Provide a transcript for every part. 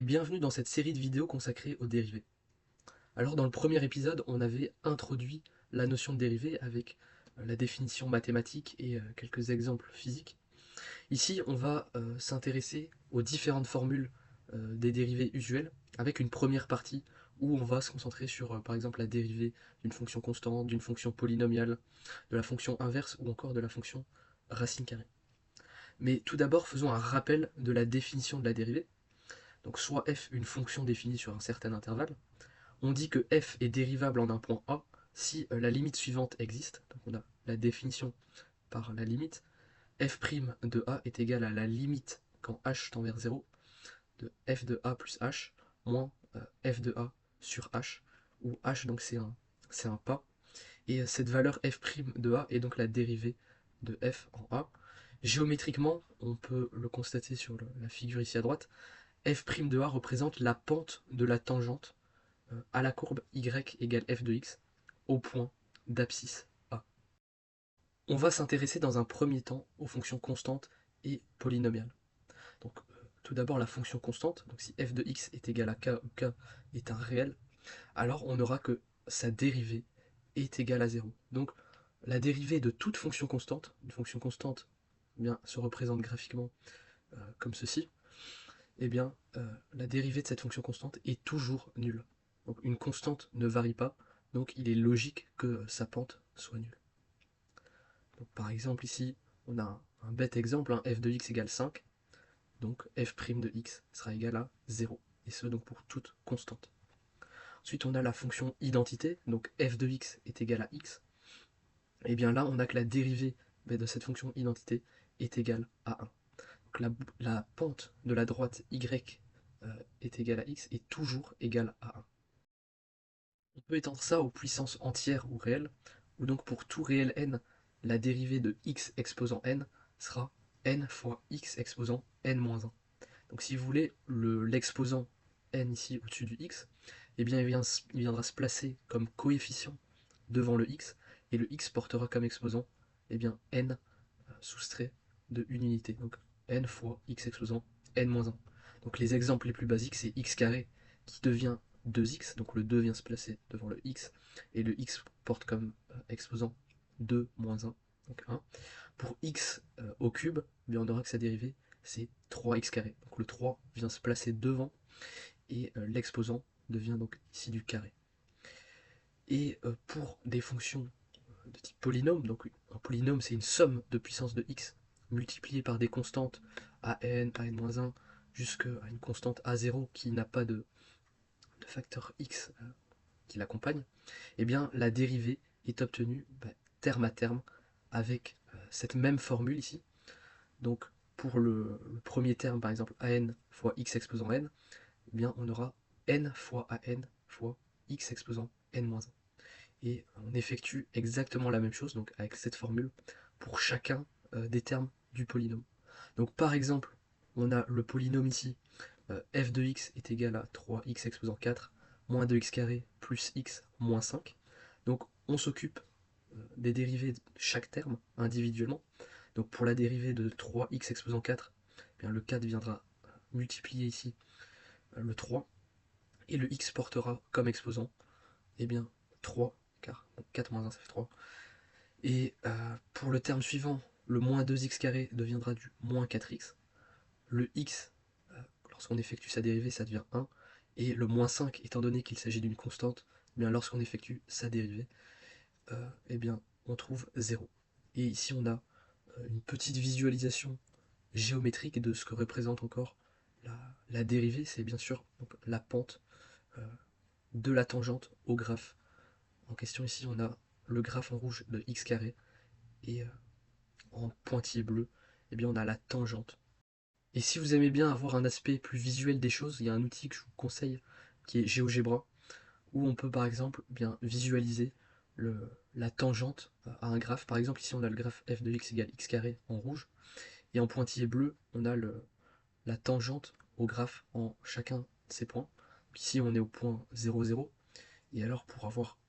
Bienvenue dans cette série de vidéos consacrée aux dérivés. Alors dans le premier épisode, on avait introduit la notion de dérivée avec la définition mathématique et quelques exemples physiques. Ici, on va s'intéresser aux différentes formules des dérivés usuels avec une première partie où on va se concentrer sur par exemple la dérivée d'une fonction constante, d'une fonction polynomiale, de la fonction inverse ou encore de la fonction racine carrée. Mais tout d'abord, faisons un rappel de la définition de la dérivée. Donc soit f une fonction définie sur un certain intervalle, on dit que f est dérivable en un point A si la limite suivante existe. Donc on a la définition par la limite. F' de A est égal à la limite quand h tend vers 0 de f de A plus h moins f de A sur h, où h donc c'est un pas. Et cette valeur f' de A est donc la dérivée de f en A. Géométriquement, on peut le constater sur la figure ici à droite, f' de A représente la pente de la tangente à la courbe y égale f de x au point d'abscisse A. On va s'intéresser dans un premier temps aux fonctions constantes et polynomiales. Donc tout d'abord la fonction constante, donc si f de x est égal à k ou k est un réel, alors on aura que sa dérivée est égale à 0. Donc la dérivée de toute fonction constante, une fonction constante eh bien, se représente graphiquement comme ceci, eh bien, la dérivée de cette fonction constante est toujours nulle. Donc une constante ne varie pas, donc il est logique que sa pente soit nulle. Donc, par exemple ici, on a un bête exemple, hein, f de x égale 5, donc f' de x sera égal à 0, et ce donc pour toute constante. Ensuite on a la fonction identité, donc f de x est égal à x, et bien là on a que la dérivée de cette fonction identité est égale à 1. Donc la pente de la droite y est égale à x est toujours égale à 1. On peut étendre ça aux puissances entières ou réelles, où donc pour tout réel n, la dérivée de x exposant n sera n fois x exposant n-1. Donc si vous voulez, l'exposant n ici au-dessus du x, eh bien il viendra se placer comme coefficient devant le x, et le x portera comme exposant eh bien, n soustrait de une unité. Donc n fois x exposant n-1. Donc les exemples les plus basiques, c'est x carré qui devient 2x, donc le 2 vient se placer devant le x, et le x porte comme exposant 2 moins 1, donc 1. Pour x au cube, eh bien on aura que sa dérivée, c'est 3x carré. Donc le 3 vient se placer devant, et l'exposant devient donc ici du carré. Et pour des fonctions de type polynôme, donc un polynôme c'est une somme de puissance de x multipliée par des constantes a n, a n-1, jusqu'à une constante a0 qui n'a pas de facteur x qui l'accompagne, eh bien la dérivée est obtenue terme à terme avec cette même formule ici. Donc pour le premier terme, par exemple an fois x exposant n, eh bien on aura n fois an fois x exposant n-1. Et on effectue exactement la même chose donc avec cette formule pour chacun des termes du polynôme. Donc par exemple, on a le polynôme ici, f de x est égal à 3x exposant 4 moins 2x carré plus x moins 5. Donc on s'occupe des dérivés de chaque terme individuellement. Donc pour la dérivée de 3x exposant 4, eh bien le 4 viendra multiplier ici le 3, et le x portera comme exposant eh bien 3, car 4 moins 1 ça fait 3. Et pour le terme suivant, le moins 2x carré deviendra du moins 4x. Le x, lorsqu'on effectue sa dérivée, ça devient 1. Et le moins 5, étant donné qu'il s'agit d'une constante, eh bien lorsqu'on effectue sa dérivée, eh bien on trouve 0. Et ici on a une petite visualisation géométrique de ce que représente encore la dérivée. C'est bien sûr donc, la pente euh, de la tangente au graphe. En question ici on a le graphe en rouge de x carré, et en pointillé bleu, eh bien on a la tangente. Et si vous aimez bien avoir un aspect plus visuel des choses, il y a un outil que je vous conseille qui est GeoGebra, où on peut par exemple bien visualiser la tangente à un graphe. Par exemple ici on a le graphe f de x égale x carré en rouge, et en pointillé bleu on a la tangente au graphe en chacun de ces points. Donc ici on est au point 0, 0, et alors pour avoir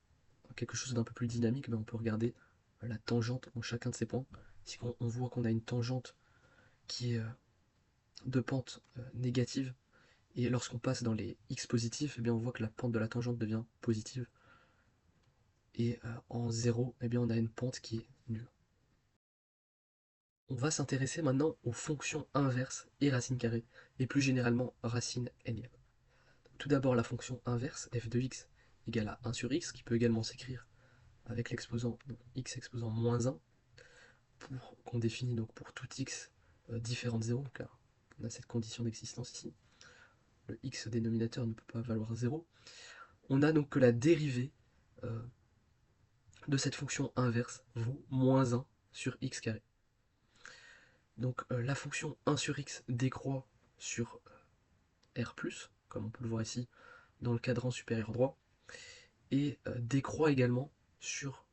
quelque chose d'un peu plus dynamique, ben, on peut regarder la tangente en chacun de ces points. Si on voit qu'on a une tangente qui est de pente négative, Et lorsqu'on passe dans les x positifs, eh bien on voit que la pente de la tangente devient positive. Et en 0, eh bien on a une pente qui est nulle. On va s'intéresser maintenant aux fonctions inverses et racines carrées, et plus généralement racine n. Tout d'abord la fonction inverse, f de x égale à 1 sur x, qui peut également s'écrire avec l'exposant x exposant moins 1, qu'on définit donc pour tout x différent de 0, car on a cette condition d'existence ici. Le x dénominateur ne peut pas valoir 0. On a donc que la dérivée de cette fonction inverse vaut moins 1 sur x carré. Donc la fonction 1 sur x décroît sur r+, comme on peut le voir ici dans le cadran supérieur droit, et décroît également sur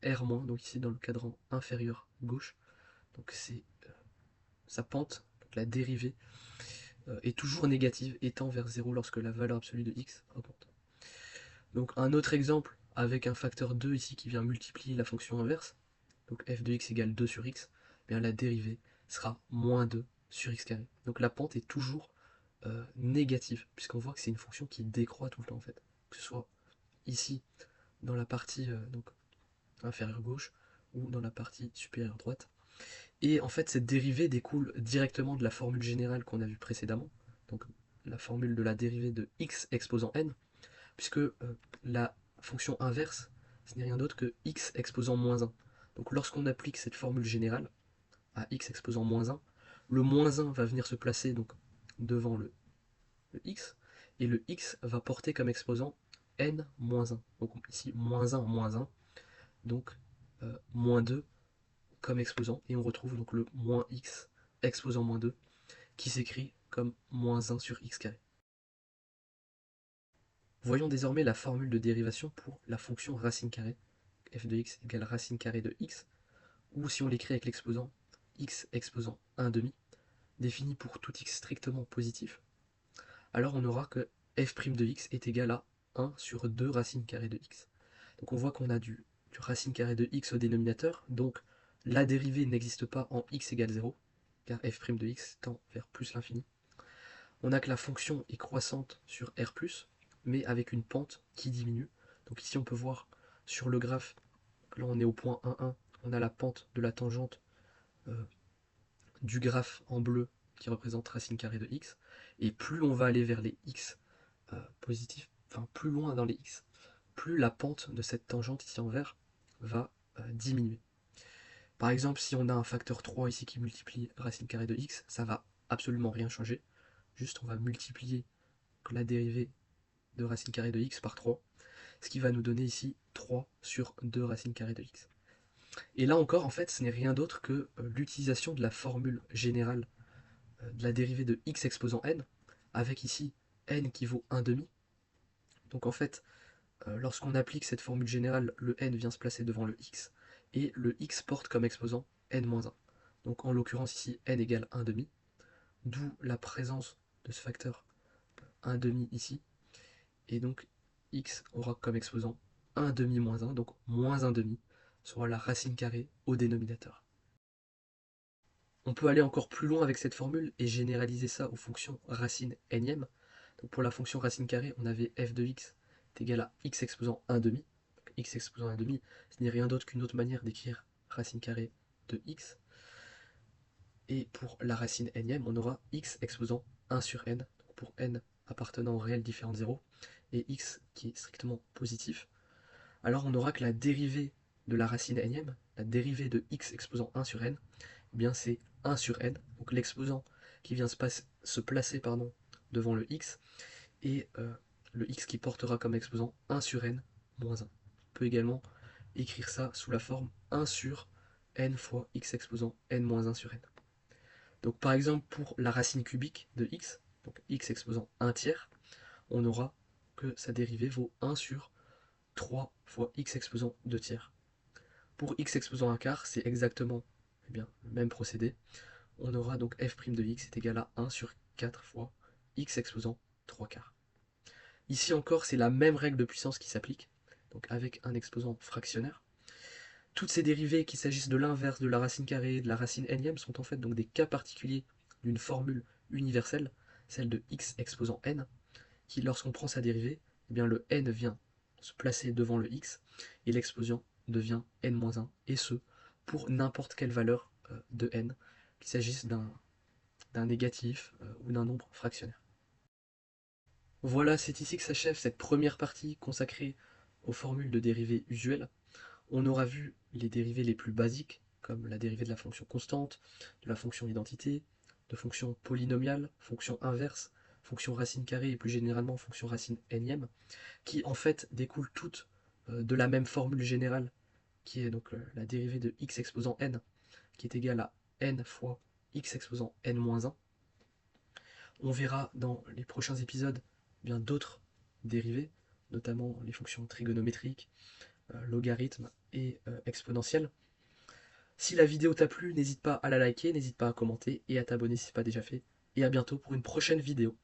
r-, donc ici dans le cadran inférieur gauche. Donc c'est sa pente, donc la dérivée, est toujours négative et tend vers 0 lorsque la valeur absolue de x augmente. Donc un autre exemple avec un facteur 2 ici qui vient multiplier la fonction inverse, donc f de x égale 2 sur x, eh bien la dérivée sera moins 2 sur x carré. Donc la pente est toujours négative, puisqu'on voit que c'est une fonction qui décroît tout le temps en fait. Que ce soit ici dans la partie donc, inférieure gauche ou dans la partie supérieure droite. Et en fait cette dérivée découle directement de la formule générale qu'on a vue précédemment, donc la formule de la dérivée de x exposant n, puisque la fonction inverse, ce n'est rien d'autre que x exposant moins 1. Donc lorsqu'on applique cette formule générale à x exposant moins 1, le moins 1 va venir se placer donc devant le x, et le x va porter comme exposant n moins 1. Donc ici, moins 1, moins 1, donc moins 2 comme exposant, et on retrouve donc le moins x exposant moins 2, qui s'écrit comme moins 1 sur x carré. Voyons désormais la formule de dérivation pour la fonction racine carrée, f de x égale racine carrée de x, ou si on l'écrit avec l'exposant x exposant 1 demi, défini pour tout x strictement positif, alors on aura que f' de x est égal à 1 sur 2 racines carrées de x. Donc on voit qu'on a du racine carrée de x au dénominateur, donc la dérivée n'existe pas en x égale 0, car f' de x tend vers plus l'infini. On a que la fonction est croissante sur r+, mais avec une pente qui diminue. Donc ici on peut voir sur le graphe, là on est au point 1, 1, on a la pente de la tangente du graphe en bleu qui représente racine carrée de x, et plus on va aller vers les x positifs, enfin plus loin dans les x, plus la pente de cette tangente ici en vert va diminuer. Par exemple, si on a un facteur 3 ici qui multiplie racine carrée de x, ça va absolument rien changer, juste on va multiplier la dérivée de racine carrée de x par 3, ce qui va nous donner ici 3 sur 2 racine carrée de x. Et là encore, en fait, ce n'est rien d'autre que l'utilisation de la formule générale de la dérivée de x exposant n, avec ici n qui vaut 1 demi. Donc en fait, lorsqu'on applique cette formule générale, le n vient se placer devant le x, et le x porte comme exposant n-1. Donc en l'occurrence ici, n égale 1 demi, d'où la présence de ce facteur 1 demi ici, et donc x aura comme exposant 1 demi moins 1, donc moins 1 demi, sera la racine carrée au dénominateur. On peut aller encore plus loin avec cette formule et généraliser ça aux fonctions racine n. Donc pour la fonction racine carrée, on avait f de x est égal à x exposant 1 demi. Donc x exposant 1 demi, ce n'est rien d'autre qu'une autre manière d'écrire racine carrée de x. Et pour la racine n, on aura x exposant 1 sur n, donc pour n appartenant au réel différent de 0, et x qui est strictement positif. Alors on aura que la dérivée de la racine n, la dérivée de x exposant 1 sur n, eh bien c'est 1 sur n, donc l'exposant qui vient se placer devant le x, et le x qui portera comme exposant 1 sur n moins 1. On peut également écrire ça sous la forme 1 sur n fois x exposant n moins 1 sur n. Donc par exemple pour la racine cubique de x, donc x exposant 1 tiers, on aura que sa dérivée vaut 1 sur 3 fois x exposant 2 tiers. Pour x exposant 1 quart, c'est exactement le même procédé. On aura donc f' de x est égal à 1 sur 4 fois x exposant 3 quarts. Ici encore, c'est la même règle de puissance qui s'applique, donc avec un exposant fractionnaire. Toutes ces dérivées, qu'il s'agisse de l'inverse, de la racine carrée, de la racine n, sont en fait donc des cas particuliers d'une formule universelle, celle de x exposant n, qui lorsqu'on prend sa dérivée, eh bien le n vient se placer devant le x, et l'exposant devient n-1, et ce, pour n'importe quelle valeur de n, qu'il s'agisse d'un négatif ou d'un nombre fractionnaire. Voilà, c'est ici que s'achève cette première partie consacrée aux formules de dérivées usuelles. On aura vu les dérivées les plus basiques, comme la dérivée de la fonction constante, de la fonction d'identité, de fonction polynomiale, fonction inverse, fonction racine carrée et plus généralement fonction racine énième, qui en fait découlent toutes de la même formule générale, qui est donc la dérivée de x exposant n, qui est égale à n fois x exposant n-1. On verra dans les prochains épisodes bien d'autres dérivées, notamment les fonctions trigonométriques, logarithmes et exponentielles. Si la vidéo t'a plu, n'hésite pas à la liker, n'hésite pas à commenter et à t'abonner si ce n'est pas déjà fait. Et à bientôt pour une prochaine vidéo.